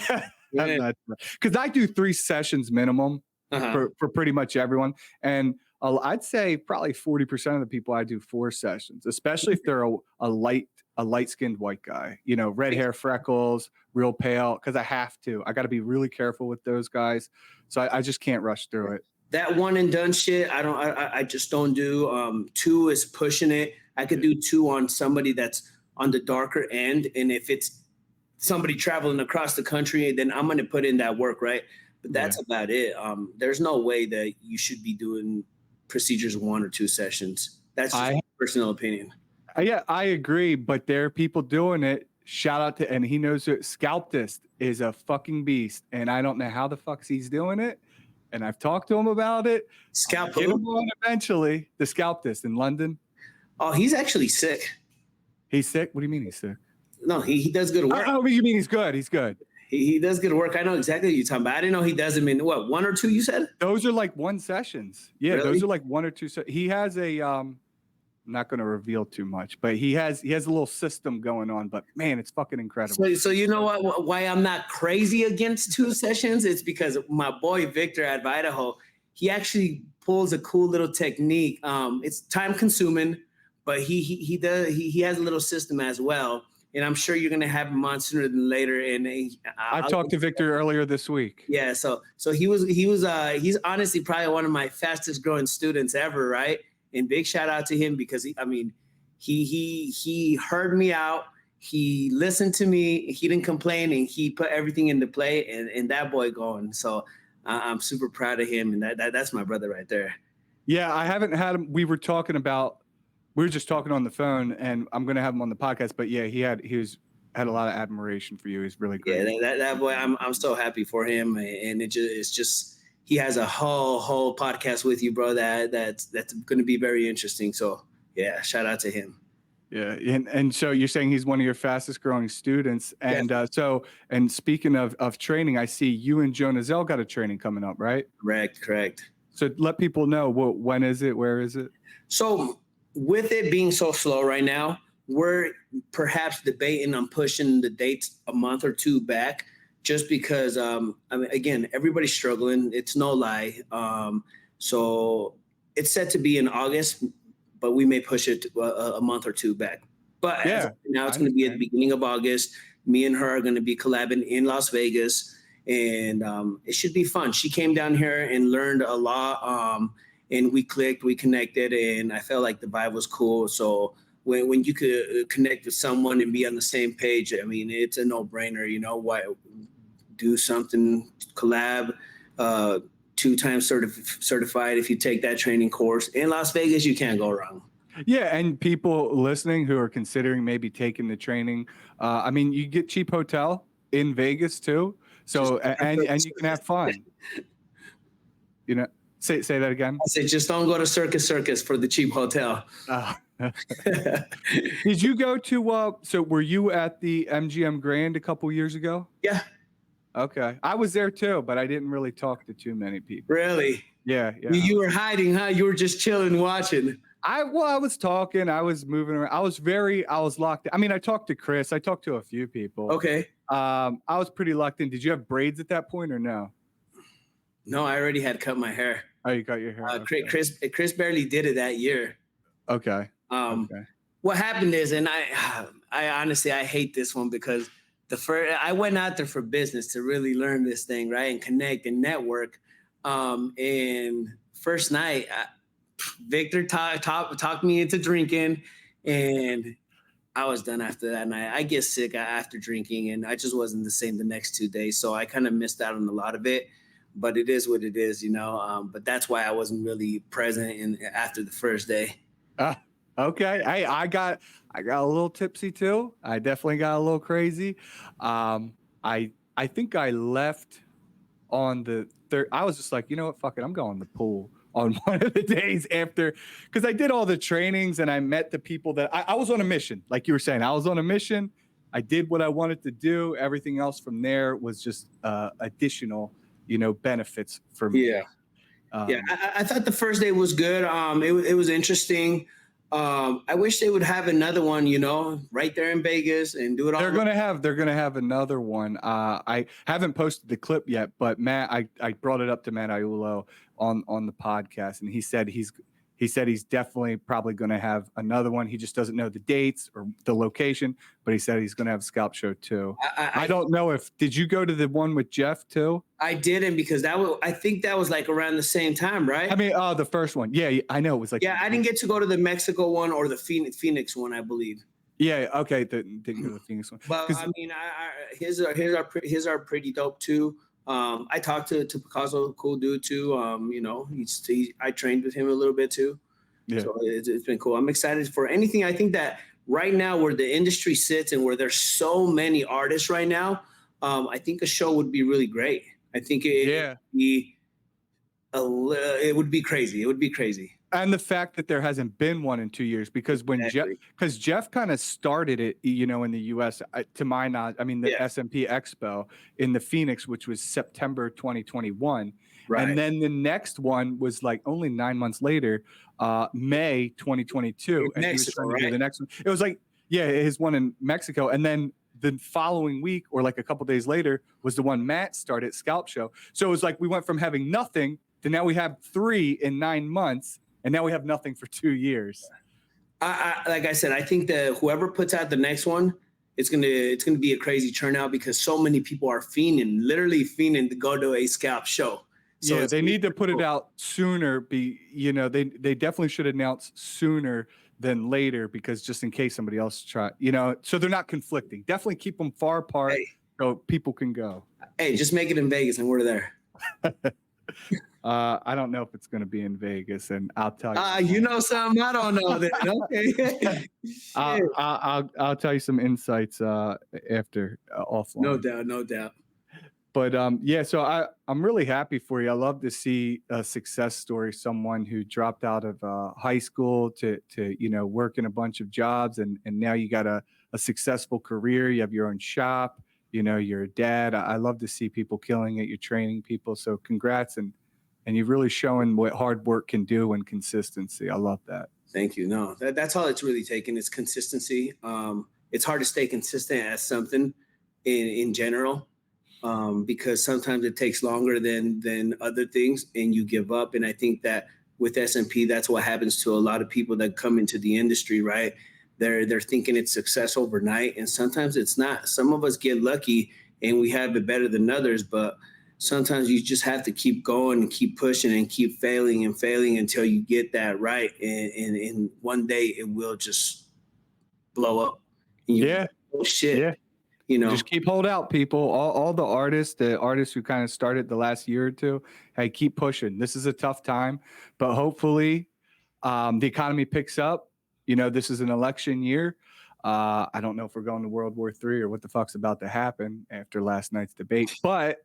I'm Yeah. not, because I do 3 sessions minimum Uh-huh. for pretty much everyone, and I'd say probably 40% of the people I do 4 sessions, especially if they're a light skinned white guy, red hair, freckles, real pale, because I have to. I got to be really careful with those guys, so I just can't rush through it. That one and done shit, I just don't do. Two is pushing it. I could do two on somebody that's on the darker end, and if it's somebody traveling across the country, then I'm gonna put in that work, right? But Yeah, that's about it. There's no way that you should be doing procedures 1 or 2 sessions. That's just I my personal opinion. yeah, I agree, but there are people doing it. Shout out to, and he knows it. Scalptist is a fucking beast, and I don't know how the fuck he's doing it. And I've talked to him about it. I'm gonna Scalp get him who? on eventually. The Scalptist in London. Oh, he's actually sick. He's sick. What do you mean he's sick? No, he does good work. Oh, you mean he's good? He's good. He does good work. I know exactly what you're talking about. I didn't know he does them in what, 1 or 2, you said? Those are like 1 sessions. Yeah, Really? those are like 1 or 2. He has a I'm not going to reveal too much, but he has a little system going on. But man, it's fucking incredible. So you know what? Why I'm not crazy against 2 sessions? It's because my boy Victor at Idaho, he actually pulls a cool little technique. It's time consuming, but he has a little system as well. And I'm sure you're gonna have him on sooner than later. And I've talked to Victor earlier this week. yeah, so he's honestly probably one of my fastest growing students ever, right? And big shout out to him because he heard me out, he listened to me, he didn't complain, and he put everything into play, and that boy going. So I'm super proud of him, and that's my brother right there. Yeah, I haven't had him. We were just talking on the phone, and I'm gonna have him on the podcast. But yeah, he had a lot of admiration for you. He's really Yeah, great. that boy, I'm so happy for him, and it's just he has a whole podcast with you, bro. That's going to be very interesting. So yeah, shout out to him. Yeah, and so you're saying he's one of your fastest growing students, and and speaking of training, I see you and Joe Nazell got a training coming up, right? Correct. So let people know when is it, where is it? So with it being so slow right now, we're perhaps debating on pushing the dates a month or two back, just because I mean, again, everybody's struggling. It's no lie. So it's set to be in August, but we may push it a month or two back. But as of now, it's going to be at the beginning of August. Me and her are going to be collabing in Las Vegas, and it should be fun. She came down here and learned a lot, and we clicked, we connected, and I felt like the vibe was cool. So when you could connect with someone and be on the same page, I mean, it's a no-brainer. Why do something, collab, 2 times certified. If you take that training course in Las Vegas, you can't go wrong. Yeah, and people listening who are considering maybe taking the training, I mean, you get cheap hotel in Vegas too. So and you can have fun. Say that again. I said, just don't go to Circus for the cheap hotel. Did you go to? So were you at the MGM Grand a couple years ago? Yeah. Okay, I was there too, but I didn't really talk to too many people. Really? Yeah, yeah. You were hiding, huh? You were just chilling, watching. I was talking, I was moving around. I was locked. I mean, I talked to Chris. I talked to a few people. Okay. I was pretty locked in. Did you have braids at that point or no? No, I already had cut my hair. Oh, you got your hair. Okay. Chris barely did it that year. Okay. Um, Okay. what happened is, and I honestly, I hate this one because I went out there for business to really learn this thing, right, and connect and network. And first night, Victor talked me into drinking, and I was done after that night. I get sick after drinking, and I just wasn't the same the next 2 days. So I kind of missed out on a lot of it. But it is what it is, you know. But that's why I wasn't really present after the first day. Okay. Hey, I got a little tipsy too. I definitely got a little crazy. I think I left on the third. I was just like, you know what, fuck it, I'm going to the pool on one of the days after, because I did all the trainings and I met the people that I was on a mission. Like you were saying, I was on a mission. I did what I wanted to do. Everything else from there was just additional, benefits for me. Yeah. I thought the first day was good. It was interesting. I wish they would have another one, right there in Vegas and do it all. They're gonna have another one. I haven't posted the clip yet, but Matt, I brought it up to Matt Iulo on the podcast, and he said he's definitely probably going to have another one. He just doesn't know the dates or the location, but he said he's going to have a scalp show too. I don't know did you go to the one with Jeff too? I didn't, because I think that was like around the same time, right? I mean, the first one. Yeah, I know it was like. Yeah, I didn't get to go to the Mexico one or the Phoenix one, I believe. Yeah. Okay. Didn't go to the Phoenix one. But I mean, his are pretty dope too. I talked to Picasso, cool dude too. I trained with him a little bit too. Yeah. So it's been cool. I'm excited for anything. I think that right now, where the industry sits and where there's so many artists right now, I think a show would be really great. I think it would be crazy. It would be crazy. And the fact that there hasn't been one in 2 years, because Jeff kind of started it, in the US, to my knowledge, I mean, the SMP Expo in the Phoenix, which was September 2021. Right. And then the next one was like only 9 months later, May 2022. And he was trying to do the next one. It was like, his one in Mexico. And then the following week, or like a couple days later, was the one Matt started, Scalp Show. So it was like we went from having nothing to now we have 3 in 9 months. And now we have nothing for 2 years. Like I said, I think that whoever puts out the next one, it's gonna be a crazy turnout, because so many people are literally fiending to go to a scalp show. So they need to put it out sooner. They definitely should announce sooner than later, because just in case somebody else so they're not conflicting. Definitely keep them far apart so people can go. Hey, just make it in Vegas and we're there. I don't know if it's going to be in Vegas, and I'll tell you. You know something I don't know then. Okay. I'll tell you some insights after offline. No doubt. But so I'm really happy for you. I love to see a success story, someone who dropped out of high school to work in a bunch of jobs, and now you got a successful career. You have your own shop. You're a dad. I love to see people killing it. You're training people. So congrats, and you've really shown what hard work can do, and consistency. I love that. Thank you. No, that's all it's really taken is consistency. It's hard to stay consistent at something in general, because sometimes it takes longer than other things, and you give up. And I think that with SMP, that's what happens to a lot of people that come into the industry, right? They're thinking it's success overnight, and sometimes it's not. Some of us get lucky and we have it better than others, but sometimes you just have to keep going and keep pushing and keep failing until you get that right. And one day it will just blow up. Oh shit. Yeah. Just keep hold out, people. All the artists who kind of started the last year or two, hey, keep pushing. This is a tough time, but hopefully the economy picks up. This is an election year. I don't know if we're going to World War III or what the fuck's about to happen after last night's debate, but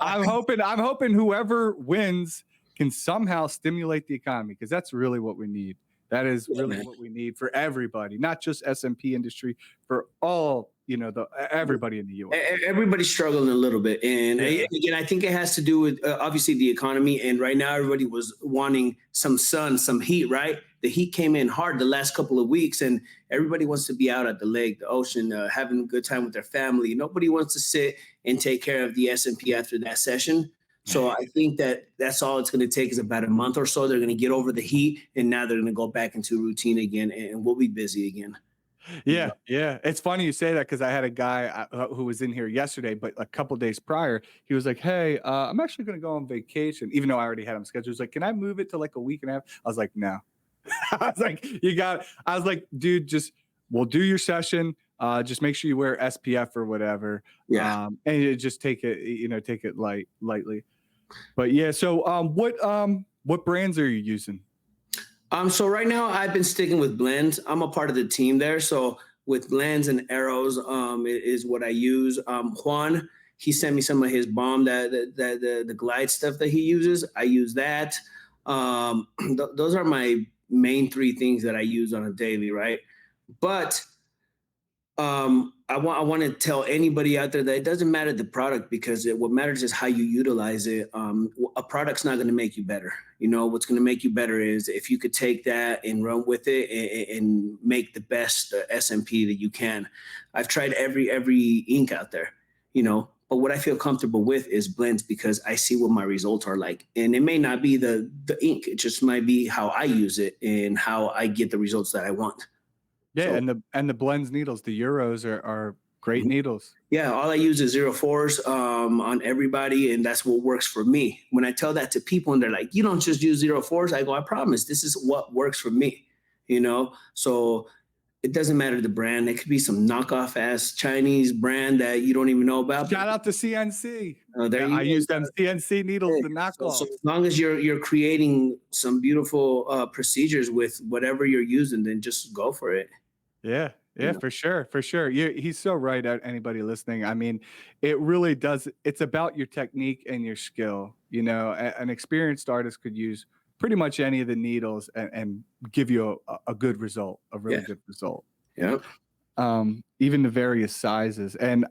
I'm hoping whoever wins can somehow stimulate the economy, because that's really what we need. That is really what we need for everybody, not just SMP industry, for all you know, everybody in the U.S. Everybody's struggling a little bit, and Yeah. again, I think it has to do with obviously the economy. And right now, everybody was wanting some sun, some heat. Right, the heat came in hard the last couple of weeks, and everybody wants to be out at the lake, the ocean, having a good time with their family. Nobody wants to sit and take care of the SMP after that session. So I think that that's all it's going to take is about a month or so. They're going to get over the heat, and now they're going to go back into routine again, and we'll be busy again. You Yeah, know? yeah. It's funny you say that because I had a guy who was in here yesterday, but a couple days prior, he was like, "Hey, I'm actually going to go on vacation," even though I already had him scheduled. He was like, "Can I move it to like a week and a half?" I was like, "No." I was like, "You got it." I was like, "Dude, just we'll do your session. Just make sure you wear SPF or whatever, Yeah. and you just take it, you know, take it lightly." But yeah, so what brands are you using? So right now I've been sticking with blends. I'm a part of the team there. So with blends and arrows, is what I use. Juan, he sent me some of his balm the glide stuff that he uses. I use that. Those are my main three things that I use on a daily, right? But I want to tell anybody out there that it doesn't matter the product, because what matters is how you utilize it. A product's not going to make you better. You know, what's going to make you better is if you could take that and run with it, and make the best SMP that you can. I've tried every ink out there, you know, but what I feel comfortable with is blends, because I see what my results are like. And it may not be the ink, it just might be how I use it and how I get the results that I want. Yeah, So and the blends needles, the Euros are great needles. yeah, all I use is 04s on everybody, and that's what works for me. When I tell that to people, and they're like, "You don't just use 04s," I go, "I promise, this is what works for me." You know, so it doesn't matter the brand. It could be some knockoff ass Chinese brand that you don't even know about. But Shout out to CNC. there Yeah, you I use go. them CNC needles, the So knockoffs. as long as you're creating some beautiful procedures with whatever you're using, then just go for it. Yeah, You yeah, know. for sure, for sure. He's so right. Anybody listening, I mean, it really does. It's about your technique and your skill. You know, an experienced artist could use pretty much any of the needles and give you a good result, a really Yeah. good result. Yeah. Even the various sizes. And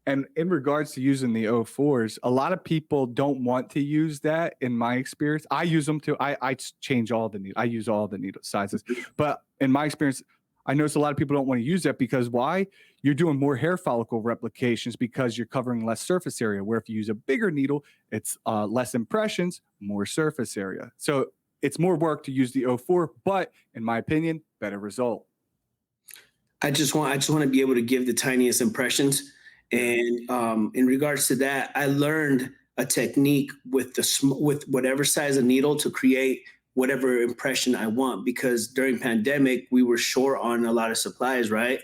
in regards to using the 04s, a lot of people don't want to use that. In my experience, I use them too. I change all the needle. I use all the needle sizes, but in my experience, I notice a lot of people don't want to use that because why? You're doing more hair follicle replications because you're covering less surface area. Where if you use a bigger needle, it's less impressions, more surface area. So it's more work to use the 04, but in my opinion, better result. I just want to be able to give the tiniest impressions. Yeah. And in regards to that, I learned a technique with with whatever size of needle to create whatever impression I want. Because during pandemic, we were short on a lot of supplies, right?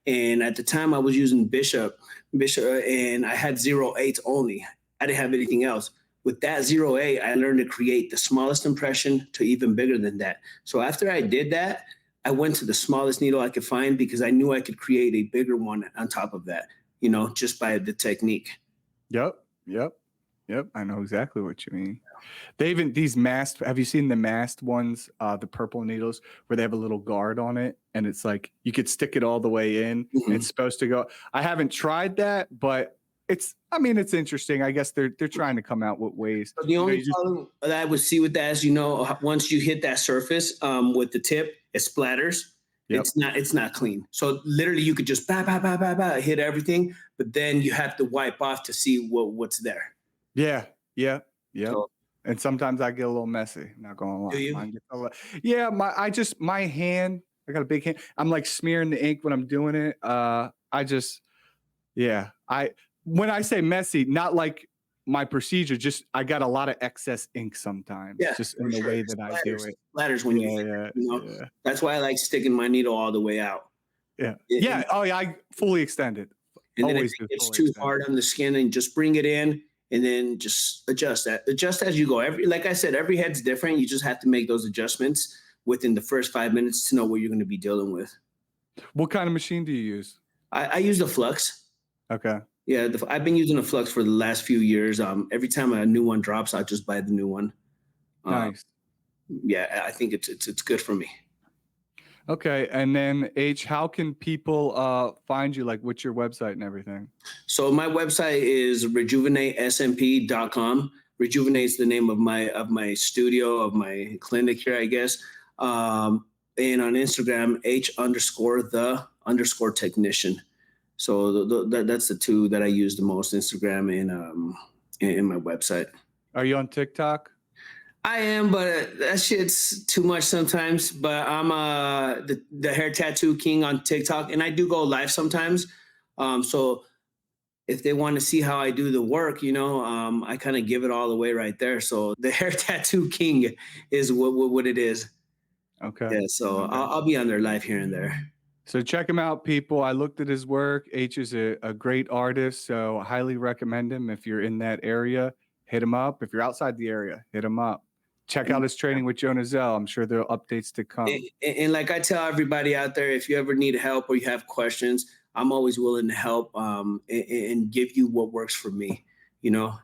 And at the time, I was using Bishop, and I had 08 only. I didn't have anything else. With that 08, I learned to create the smallest impression to even bigger than that. So after I did that, I went to the smallest needle I could find, because I knew I could create a bigger one on top of that, you know, just by the technique. Yep. Yep. Yep. I know exactly what you mean. They even these masked. Have you seen the masked ones? The purple needles where they have a little guard on it, and it's like you could stick it all the way in. And it's Mhm. supposed to go. I haven't tried that, but it's. I mean, it's interesting. I guess they're trying to come out with ways. So the You know, only you just problem that I would see with that is, you know, once you hit that surface with the tip, it splatters. yep. It's not clean. So literally, you could just hit everything, but then you have to wipe off to see what's there. Yeah. Yeah. Yep. So And sometimes I get a little messy. Not gonna do lie. you? Mine gets a little. Yeah. My hand. I got a big hand. I'm like smearing the ink when I'm doing it. I just Yeah, I when I say messy, not like my procedure, just I got a lot of excess ink sometimes, Yeah, just for in the sure. way It that I do it. splatters when you Yeah, hit yeah, it. You know, yeah, that's why I like sticking my needle all the way out. yeah, And yeah. Oh yeah, I fully extend it. And then if Always it do gets fully too extend hard it. on the skin, and just bring it in, and then just adjust that. Adjust as you go. Like I said, every head's different. You just have to make those adjustments within the first 5 minutes to know what you're going to be dealing with. What kind of machine do you use? I use the Flux. Okay, Yeah, I've been using the Flux for the last few years. Every time a new one drops, I just buy the new one. Uh, nice. yeah, I think it's good for me. Okay, and then H, how can people find you? Like, what's your website and everything? So my website is rejuvenatesmp.com. Rejuvenate is the name of my studio, of my clinic here, I guess. And on Instagram, H_the_technician. So that's the two that I use the most, Instagram and my website. Are you on TikTok? I am, but that shit's too much sometimes. But I'm the hair tattoo king on TikTok, and I do go live sometimes. So if they want to see how I do the work, I kind of give it all away right there. So the hair tattoo king is what it is. Okay. Yeah. So Okay. I'll be on their live here and there. So check him out, people. I looked at his work. H is a great artist, so highly recommend him. If you're in that area, hit him up. If you're outside the area, hit him up. Check out his training with Joe Zell. I'm sure there are updates to come. And like I tell everybody out there, if you ever need help or you have questions, I'm always willing to help and give you what works for me,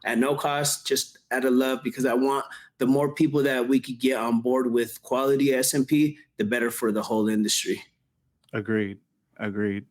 at no cost, just out of love, because I want the more people that we could get on board with quality SMP, the better for the whole industry. Agreed. Agreed.